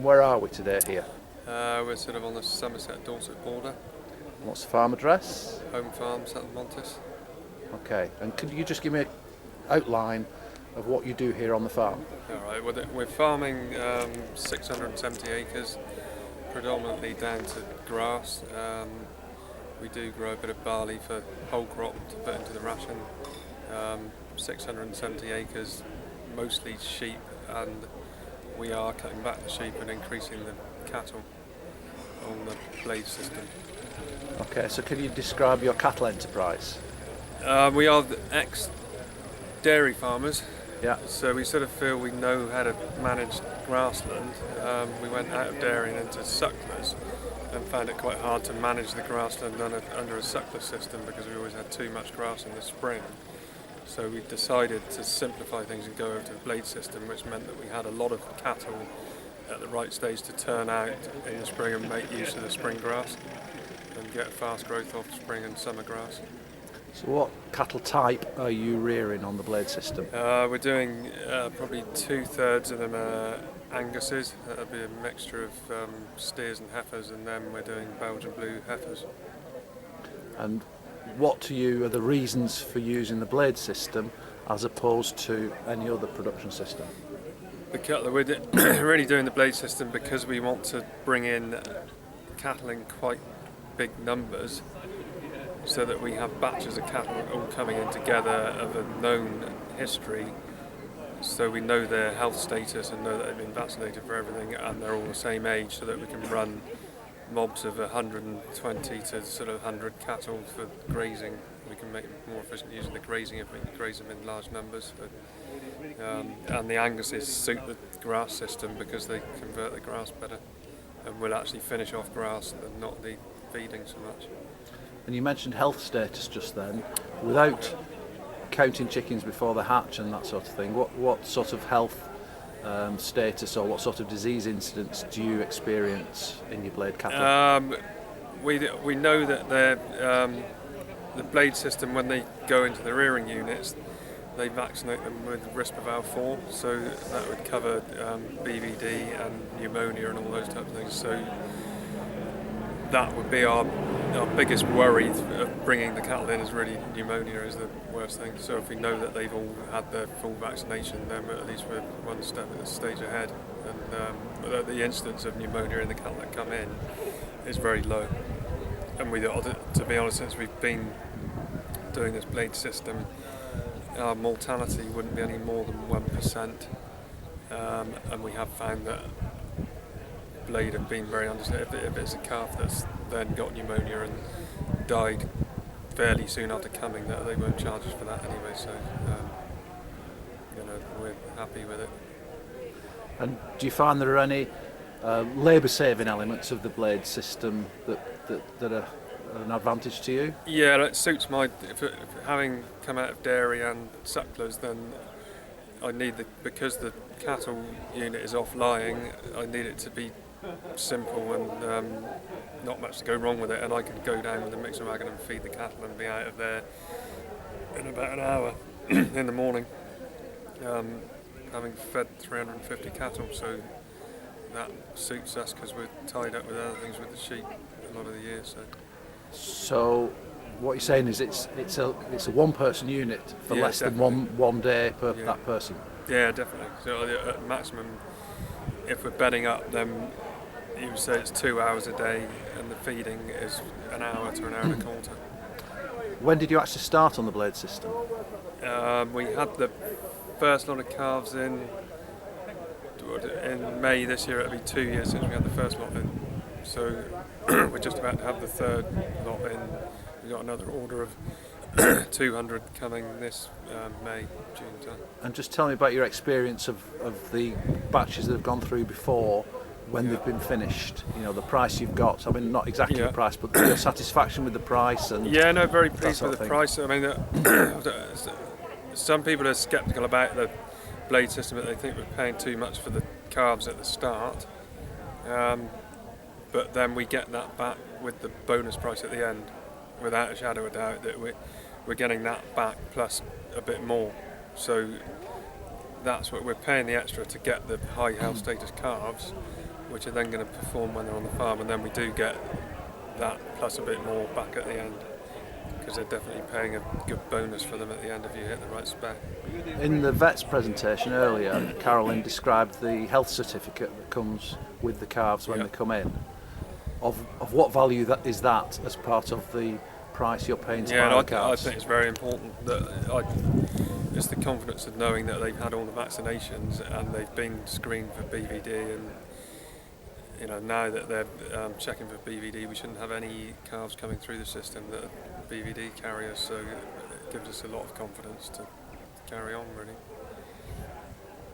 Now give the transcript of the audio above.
Where are we today here? We're sort of on the Somerset Dorset border, What's the farm address? home farm, St Montes. Okay, and could you just give me an outline of what you do here on the farm? Alright, we're farming 670 acres, predominantly down to grass. We do grow a bit of barley for whole crop to put into the ration. 670 acres, mostly sheep, and we are cutting back the sheep and increasing the cattle on the blade system. Okay, so can you describe your cattle enterprise? We are the ex-dairy farmers, Yeah. so we sort of feel we know how to manage grassland. We went out of dairying into sucklers and found it quite hard to manage the grassland under a suckler system because we always had too much grass in the spring. So we decided to simplify things and go over to the blade system, which meant that we had a lot of cattle at the right stage to turn out in the spring and make use of the spring grass and get fast growth off spring and summer grass. So what cattle type are you rearing on the blade system? We're doing probably 2/3 of them are Anguses. That'll be a mixture of steers and heifers, and then we're doing Belgian blue heifers. And what to you are the reasons for using the blade system as opposed to any other production system? We're really doing the blade system because we want to bring in cattle in quite big numbers so that we have batches of cattle all coming in together of a known history, so we know their health status and know that they've been vaccinated for everything and they're all the same age, so that we can run mobs of 120 to sort of 100 cattle for grazing. We can make it more efficient using the grazing if we can graze them in large numbers. And the Anguses suit the grass system because they convert the grass better and will actually finish off grass and not need feeding so much. And you mentioned health status just then. Without counting chickens before they hatch and that sort of thing, what sort of health status or what sort of disease incidents do you experience in your blade cattle? We know that the blade system, when they go into the rearing units, they vaccinate them with Risperdal 4, so that would cover BVD and pneumonia and all those types of things. So that would be our biggest worry of bringing the cattle in, is really pneumonia is the worst thing. So if we know that they've all had their full vaccination, then at least we're one stage ahead. And the incidence of pneumonia in the cattle that come in is very low. And to be honest, since we've been doing this blade system, our mortality wouldn't be any more than 1%. And we have found that blade have been very understood. If it's a calf that's then got pneumonia and died fairly soon after coming, that they won't charge us for that anyway. So we're happy with it. And do you find there are any labour-saving elements of the blade system that are an advantage to you? Yeah, it suits having come out of dairy and sucklers, then I need because the cattle unit is off lying, I need it to be simple and not much to go wrong with it, and I can go down with the mixer wagon and feed the cattle and be out of there in about an hour in the morning, having fed 350 cattle. So that suits us because we're tied up with other things with the sheep a lot of the year. So what you're saying is it's a one-person unit for less definitely. than one day per that person? Yeah, definitely. So at maximum, if we're bedding up, then you would say it's 2 hours a day, and the feeding is an hour to an hour and a quarter. When did you actually start on the blade system? We had the first lot of calves in May this year. It'll be 2 years since we had the first lot in. So we're just about to have the third lot in. We've got another order of 200 coming this May, June time. And just tell me about your experience of the batches that have gone through before, when they've been finished. You know, the price you've got. I mean, not exactly the price, but your satisfaction with the price. And very pleased with the price. I mean, some people are sceptical about the blade system, that they think we're paying too much for the calves at the start. But then we get that back with the bonus price at the end, without a shadow of doubt, that we're getting that back plus a bit more. So that's what we're paying the extra to get the high health status calves, which are then going to perform when they're on the farm, and then we do get that plus a bit more back at the end, because they're definitely paying a good bonus for them at the end if you hit the right spec. In the vet's presentation earlier, Carolyn described the health certificate that comes with the calves when Yeah. they come in. Of what value that is that as part of the price you're paying to buy Yeah, the and I calves? think it's very important that it's the confidence of knowing that they've had all the vaccinations and they've been screened for BVD, and now that they're checking for BVD, we shouldn't have any calves coming through the system that are BVD carriers, so it gives us a lot of confidence to carry on, really.